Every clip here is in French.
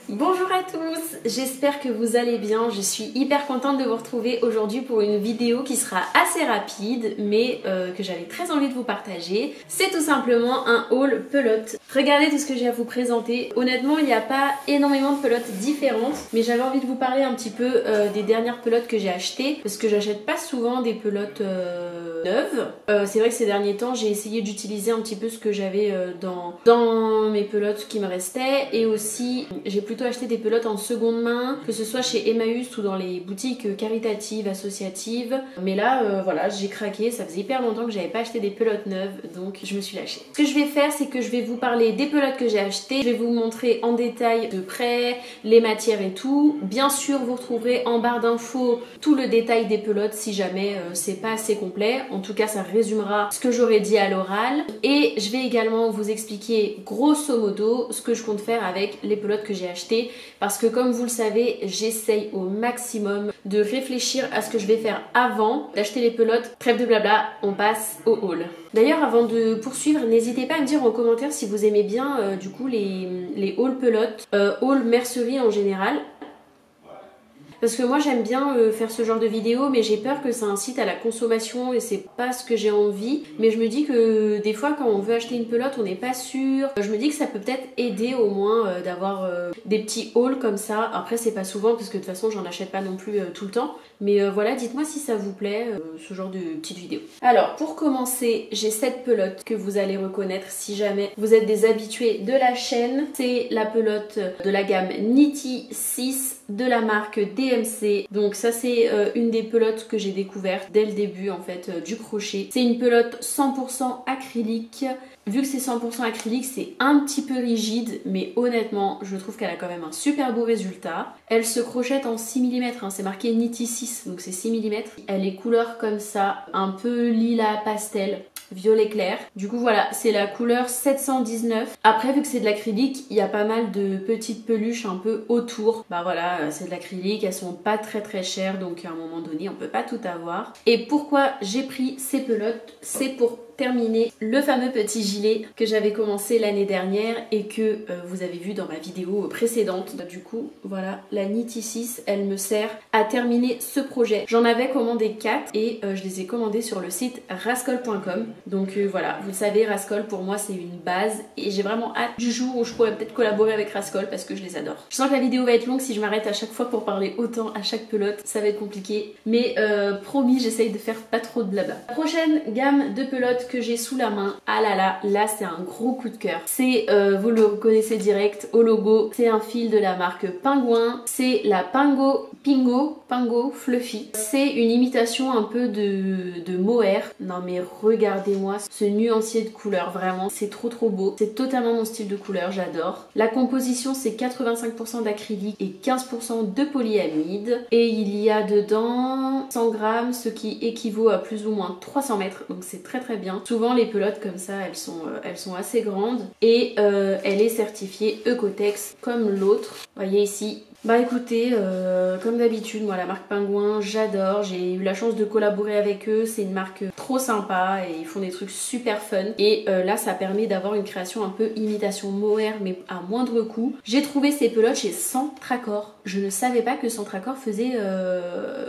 Bonjour à tous, j'espère que vous allez bien. Je suis hyper contente de vous retrouver aujourd'hui pour une vidéo qui sera assez rapide mais que j'avais très envie de vous partager. C'est tout simplement un haul pelote. Regardez tout ce que j'ai à vous présenter. Honnêtement, il n'y a pas énormément de pelotes différentes, mais j'avais envie de vous parler un petit peu des dernières pelotes que j'ai achetées parce que j'achète pas souvent des pelotes neuves. C'est vrai que ces derniers temps, j'ai essayé d'utiliser un petit peu ce que j'avais dans mes pelotes qui me restaient, et aussi j'ai plutôt acheté des pelotes en seconde main, que ce soit chez Emmaüs ou dans les boutiques caritatives, associatives. Mais là, voilà, j'ai craqué. Ça faisait hyper longtemps que j'avais pas acheté des pelotes neuves, donc je me suis lâchée. Ce que je vais faire, c'est que je vais vous parler des pelotes que j'ai achetées. Je vais vous montrer en détail de près les matières et tout. Bien sûr, vous retrouverez en barre d'infos tout le détail des pelotes si jamais c'est pas assez complet. En tout cas, ça résumera ce que j'aurais dit à l'oral. Et je vais également vous expliquer grosso modo ce que je compte faire avec les pelotes que j'ai achetées, parce que comme vous le savez, j'essaye au maximum de réfléchir à ce que je vais faire avant d'acheter les pelotes. Trêve de blabla, on passe au haul. D'ailleurs, avant de poursuivre, n'hésitez pas à me dire en commentaire si vous aimez bien du coup les hauls pelotes, haul mercerie en général. Parce que moi j'aime bien faire ce genre de vidéo, mais j'ai peur que ça incite à la consommation et c'est pas ce que j'ai envie. Mais je me dis que des fois quand on veut acheter une pelote, on n'est pas sûr. Je me dis que ça peut peut-être aider au moins d'avoir des petits hauls comme ça. Après c'est pas souvent parce que de toute façon j'en achète pas non plus tout le temps. Mais voilà, dites-moi si ça vous plaît, ce genre de petites vidéos. Alors pour commencer, j'ai cette pelote que vous allez reconnaître si jamais vous êtes des habitués de la chaîne. C'est la pelote de la gamme Nitty 6 de la marque DMC. Donc ça c'est une des pelotes que j'ai découvertes dès le début en fait du crochet. C'est une pelote 100% acrylique. Vu que c'est 100% acrylique, c'est un petit peu rigide, mais honnêtement, je trouve qu'elle a quand même un super beau résultat. Elle se crochette en 6 mm, hein, c'est marqué Nitty 6, donc c'est 6 mm. Elle est couleur comme ça, un peu lilas pastel, violet clair. Du coup voilà, c'est la couleur 719. Après, vu que c'est de l'acrylique, il y a pas mal de petites peluches un peu autour. Bah voilà, c'est de l'acrylique, elles sont pas très chères, donc à un moment donné, on peut pas tout avoir. Et pourquoi j'ai pris ces pelotes? C'est pour terminer le fameux petit gilet que j'avais commencé l'année dernière et que vous avez vu dans ma vidéo précédente. Du coup, voilà, la Nitty 6, elle me sert à terminer ce projet. J'en avais commandé 4 et je les ai commandés sur le site rascol.com. Donc voilà, vous le savez, Rascol pour moi c'est une base et j'ai vraiment hâte du jour où je pourrais peut-être collaborer avec Rascol parce que je les adore. Je sens que la vidéo va être longue si je m'arrête à chaque fois pour parler autant à chaque pelote, ça va être compliqué. Mais promis, j'essaye de faire pas trop de blabla. La prochaine gamme de pelotes que j'ai sous la main, ah là c'est un gros coup de cœur. C'est, vous le reconnaissez direct au logo, c'est un fil de la marque Pingouin. C'est la Pingo Fluffy. C'est une imitation un peu de mohair. Non mais regardez-moi ce nuancier de couleurs, vraiment, c'est trop beau. C'est totalement mon style de couleur, j'adore. La composition, c'est 85% d'acrylique et 15% de polyamide. Et il y a dedans 100 grammes, ce qui équivaut à plus ou moins 300 mètres. Donc c'est très bien. Souvent les pelotes comme ça, elles sont assez grandes. Et elle est certifiée Ecotex comme l'autre. Vous voyez ici. Bah écoutez, comme d'habitude, moi la marque Pingouin, j'adore. J'ai eu la chance de collaborer avec eux. C'est une marque trop sympa et ils font des trucs super fun. Et là, ça permet d'avoir une création un peu imitation mohair, mais à moindre coût. J'ai trouvé ces pelotes chez Centracor. Je ne savais pas que Centracor faisait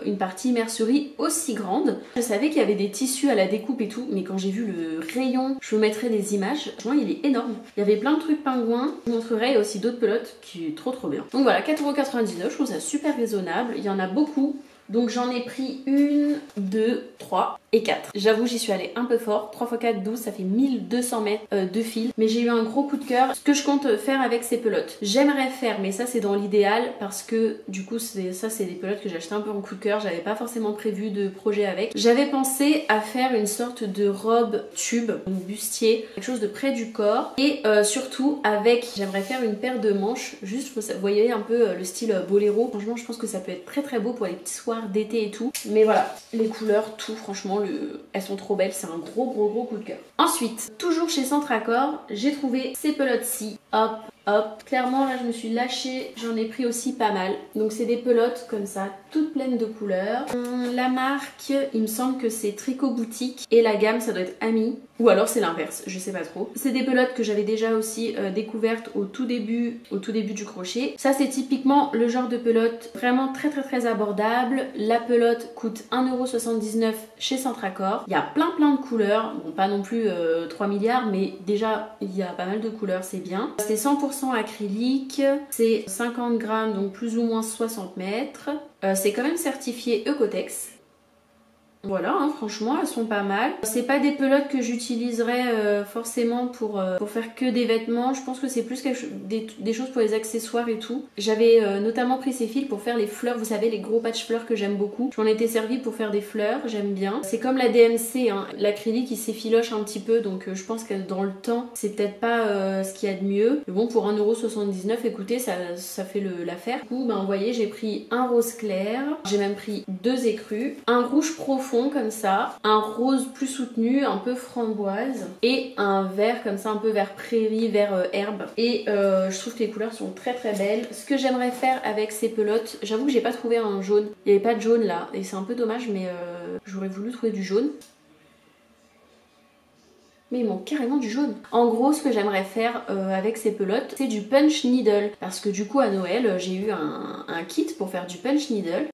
une partie mercerie aussi grande. Je savais qu'il y avait des tissus à la découpe et tout, mais quand j'ai vu le rayon, je vous mettrai des images. Franchement, il est énorme. Il y avait plein de trucs Pingouin. Je vous montrerai aussi d'autres pelotes qui est trop bien. Donc voilà, 4,99 €, je trouve ça super raisonnable. Il y en a beaucoup. Donc j'en ai pris 1, 2, 3 et 4. J'avoue, j'y suis allée un peu fort. 3 x 4, 12, ça fait 1200 mètres de fil. Mais j'ai eu un gros coup de cœur. Ce que je compte faire avec ces pelotes, j'aimerais faire, mais ça c'est dans l'idéal parce que du coup ça c'est des pelotes que j'ai acheté un peu en coup de cœur. J'avais pas forcément prévu de projet avec. J'avais pensé à faire une sorte de robe tube, un bustier, quelque chose de près du corps. Et surtout avec, j'aimerais faire une paire de manches. Juste, vous voyez un peu le style boléro. Franchement, je pense que ça peut être très beau pour les petits soirs d'été et tout. Mais voilà, les couleurs, tout, franchement, elles sont trop belles. C'est un gros coup de cœur. Ensuite, toujours chez Centracor, j'ai trouvé ces pelotes-ci. Hop, Hop, clairement là je me suis lâchée, j'en ai pris aussi pas mal. Donc c'est des pelotes comme ça, toutes pleines de couleurs. La marque, il me semble que c'est Tricot Boutique et la gamme ça doit être Ami. Ou alors c'est l'inverse, je sais pas trop. C'est des pelotes que j'avais déjà aussi découvertes au tout début du crochet. Ça c'est typiquement le genre de pelote vraiment très abordable. La pelote coûte 1,79€ chez Centracor. Il y a plein de couleurs, bon pas non plus 3 milliards mais déjà il y a pas mal de couleurs, c'est bien. C'est 100% acrylique, c'est 50 grammes donc plus ou moins 60 mètres. C'est quand même certifié Ecotex. Voilà, hein, franchement, elles sont pas mal. C'est pas des pelotes que j'utiliserais forcément pour faire que des vêtements. Je pense que c'est plus des choses pour les accessoires et tout. J'avais notamment pris ces fils pour faire les fleurs, vous savez, les gros patch fleurs que j'aime beaucoup. Je m'en étais servi pour faire des fleurs, j'aime bien. C'est comme la DMC, hein. L'acrylique il s'effiloche un petit peu, donc je pense que dans le temps, c'est peut-être pas ce qu'il y a de mieux. Mais bon, pour 1,79€, écoutez, ça fait l'affaire. Du coup, ben, vous voyez, j'ai pris un rose clair, j'ai même pris 2 écrus, un rouge profond comme ça, un rose plus soutenu, un peu framboise et un vert comme ça, un peu vert prairie, vert herbe. Et je trouve que les couleurs sont très belles. Ce que j'aimerais faire avec ces pelotes, j'avoue que j'ai pas trouvé un jaune, il n'y avait pas de jaune là et c'est un peu dommage, mais j'aurais voulu trouver du jaune. Mais il manque carrément du jaune. En gros, ce que j'aimerais faire avec ces pelotes, c'est du punch needle. Parce que du coup, à Noël, j'ai eu un kit pour faire du punch needle.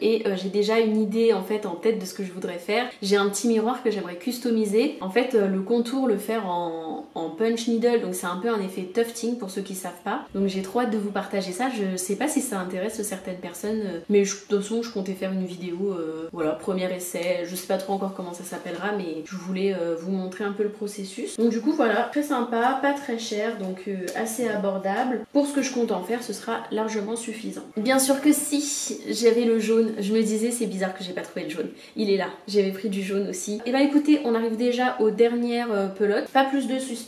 Et j'ai déjà une idée en fait en tête de ce que je voudrais faire. J'ai un petit miroir que j'aimerais customiser. En fait le contour le faire en punch needle, donc c'est un peu un effet tufting pour ceux qui savent pas. Donc j'ai trop hâte de vous partager ça. Je sais pas si ça intéresse certaines personnes, mais de toute façon je comptais faire une vidéo, voilà, premier essai. Je sais pas trop encore comment ça s'appellera, mais je voulais vous montrer un peu le processus. Donc du coup voilà, très sympa, pas très cher, donc assez abordable. Pour ce que je compte en faire, ce sera largement suffisant. Bien sûr que si j'avais le jaune, je me disais c'est bizarre que j'ai pas trouvé le jaune. Il est là, j'avais pris du jaune aussi. Et bah écoutez, on arrive déjà aux dernières pelotes. Pas plus de suspense.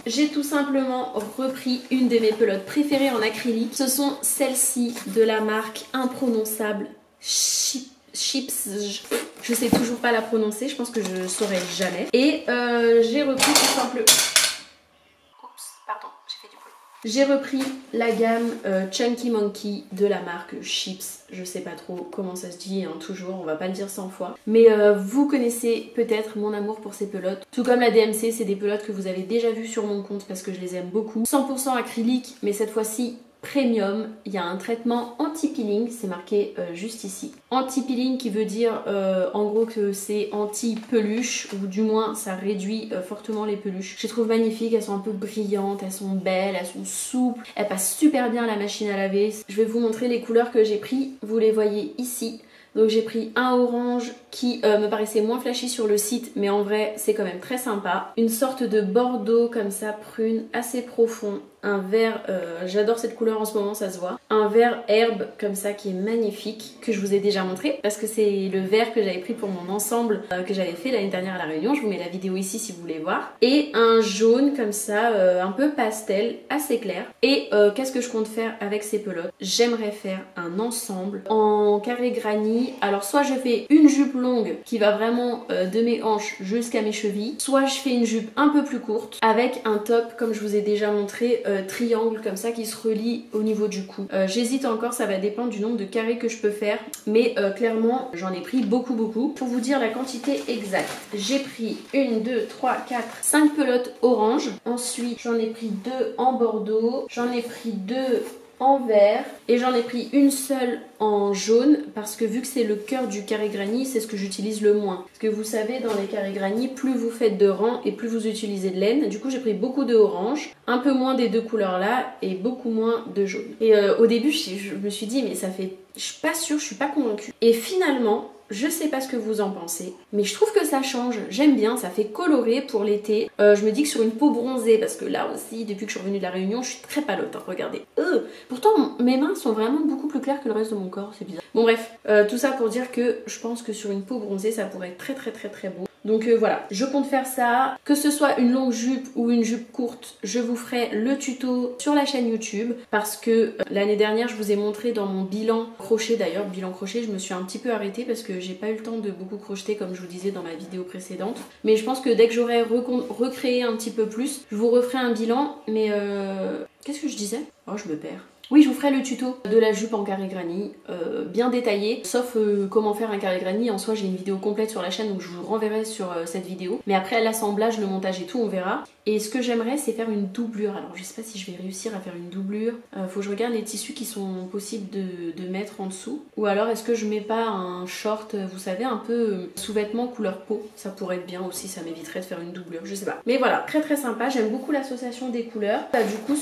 J'ai tout simplement repris une de mes pelotes préférées en acrylique. Ce sont celles-ci de la marque imprononçable Chips. Je sais toujours pas la prononcer, je pense que je saurai jamais. Et j'ai repris tout simplement... J'ai repris la gamme Chunky Monkey de la marque Chips. Je sais pas trop comment ça se dit, hein, toujours, on va pas le dire 100 fois. Mais vous connaissez peut-être mon amour pour ces pelotes. Tout comme la DMC, c'est des pelotes que vous avez déjà vues sur mon compte parce que je les aime beaucoup. 100% acrylique, mais cette fois-ci premium. Il y a un traitement anti-peeling, c'est marqué juste ici. Anti-peeling qui veut dire en gros que c'est anti-peluche, ou du moins ça réduit fortement les peluches. Je les trouve magnifiques, elles sont un peu brillantes, elles sont belles, elles sont souples, elles passent super bien à la machine à laver. Je vais vous montrer les couleurs que j'ai pris, vous les voyez ici. Donc j'ai pris un orange qui me paraissait moins flashy sur le site, mais en vrai c'est quand même très sympa. Une sorte de bordeaux comme ça, prune, assez profond. Un vert, j'adore cette couleur en ce moment, ça se voit. Un vert herbe comme ça qui est magnifique, que je vous ai déjà montré parce que c'est le vert que j'avais pris pour mon ensemble que j'avais fait l'année dernière à la Réunion. Je vous mets la vidéo ici si vous voulez voir. Et un jaune comme ça, un peu pastel, assez clair. Et qu'est-ce que je compte faire avec ces pelotes? J'aimerais faire un ensemble en carré granit. Alors soit je fais une jupe longue qui va vraiment de mes hanches jusqu'à mes chevilles, soit je fais une jupe un peu plus courte avec un top comme je vous ai déjà montré, triangle comme ça qui se relie au niveau du cou. J'hésite encore, ça va dépendre du nombre de carrés que je peux faire, mais clairement j'en ai pris beaucoup. Pour vous dire la quantité exacte, j'ai pris 1, 2, 3, 4, 5 pelotes orange, ensuite j'en ai pris 2 en bordeaux, j'en ai pris 2 en vert et j'en ai pris une seule en jaune parce que vu que c'est le cœur du carré granit, c'est ce que j'utilise le moins. Parce que vous savez, dans les carrés granit, plus vous faites de rangs et plus vous utilisez de laine. Du coup j'ai pris beaucoup de orange, un peu moins des deux couleurs là et beaucoup moins de jaune. Et au début je me suis dit mais ça fait... Je suis pas sûre, je suis pas convaincue. Et finalement... Je sais pas ce que vous en pensez, mais je trouve que ça change, j'aime bien, ça fait coloré pour l'été. Je me dis que sur une peau bronzée, parce que là aussi, depuis que je suis revenue de la Réunion, je suis très palote, hein, regardez. Pourtant, mes mains sont vraiment beaucoup plus claires que le reste de mon corps, c'est bizarre. Bon bref, tout ça pour dire que je pense que sur une peau bronzée, ça pourrait être très beau. Donc voilà, je compte faire ça, que ce soit une longue jupe ou une jupe courte, je vous ferai le tuto sur la chaîne YouTube parce que l'année dernière je vous ai montré dans mon bilan crochet, d'ailleurs bilan crochet, je me suis un petit peu arrêtée parce que j'ai pas eu le temps de beaucoup crocheter comme je vous disais dans ma vidéo précédente, mais je pense que dès que j'aurai recréé un petit peu plus, je vous referai un bilan. Mais qu'est-ce que je disais? Oh, je me perds. Oui, je vous ferai le tuto de la jupe en carré granny, bien détaillé, sauf comment faire un carré granny. En soi, j'ai une vidéo complète sur la chaîne, donc je vous renverrai sur cette vidéo. Mais après, l'assemblage, le montage et tout, on verra. Et ce que j'aimerais, c'est faire une doublure. Alors, je sais pas si je vais réussir à faire une doublure. Faut que je regarde les tissus qui sont possibles de mettre en dessous. Ou alors, est-ce que je mets pas un short, vous savez, un peu sous-vêtement couleur peau? Ça pourrait être bien aussi, ça m'éviterait de faire une doublure, je sais pas. Mais voilà, très très sympa, j'aime beaucoup l'association des couleurs. Du coup,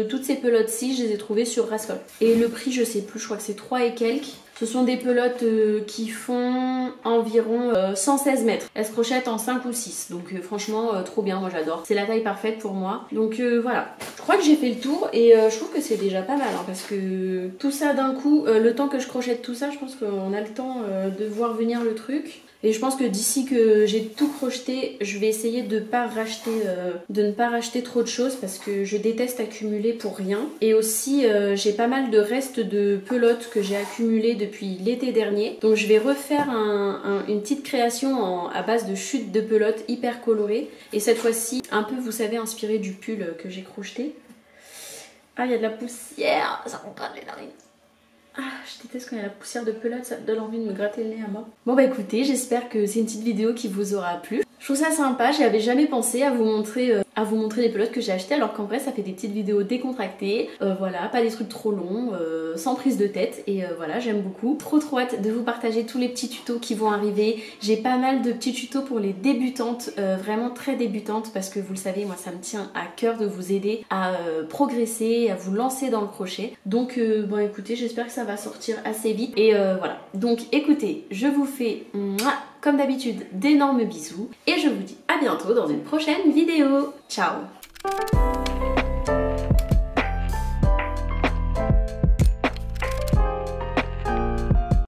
toutes ces pelotes-ci, je les ai trouvées sur Rascol. Et le prix, je sais plus, je crois que c'est 3 et quelques. Ce sont des pelotes qui font environ 116 mètres. Elles se crochettent en 5 ou 6. Donc franchement, trop bien, moi j'adore. C'est la taille parfaite pour moi. Donc voilà. Je crois que j'ai fait le tour et je trouve que c'est déjà pas mal. Hein, parce que tout ça d'un coup, le temps que je crochette tout ça, je pense qu'on a le temps de voir venir le truc. Et je pense que d'ici que j'ai tout crocheté, je vais essayer de ne pas racheter trop de choses parce que je déteste accumuler pour rien. Et aussi, j'ai pas mal de restes de pelotes que j'ai accumulées depuis l'été dernier. Donc je vais refaire une petite création à base de chutes de pelotes hyper colorées. Et cette fois-ci, un peu, vous savez, inspirée du pull que j'ai crocheté. Ah, il y a de la poussière, ça me gratte les narines. Ah, je déteste quand il y a la poussière de pelote, ça me donne envie de me gratter le nez à mort. Bon bah écoutez, j'espère que c'est une petite vidéo qui vous aura plu. Je trouve ça sympa, j'avais jamais pensé à vous montrer les pelotes que j'ai achetées, alors qu'en vrai ça fait des petites vidéos décontractées, voilà, pas des trucs trop longs, sans prise de tête, et voilà, j'aime beaucoup. Trop hâte de vous partager tous les petits tutos qui vont arriver. J'ai pas mal de petits tutos pour les débutantes, vraiment très débutantes, parce que vous le savez, moi ça me tient à cœur de vous aider à progresser, à vous lancer dans le crochet. Donc bon écoutez, j'espère que ça va sortir assez vite, et voilà. Donc écoutez, je vous fais comme d'habitude d'énormes bisous et je vous dis à bientôt dans une prochaine vidéo. Ciao!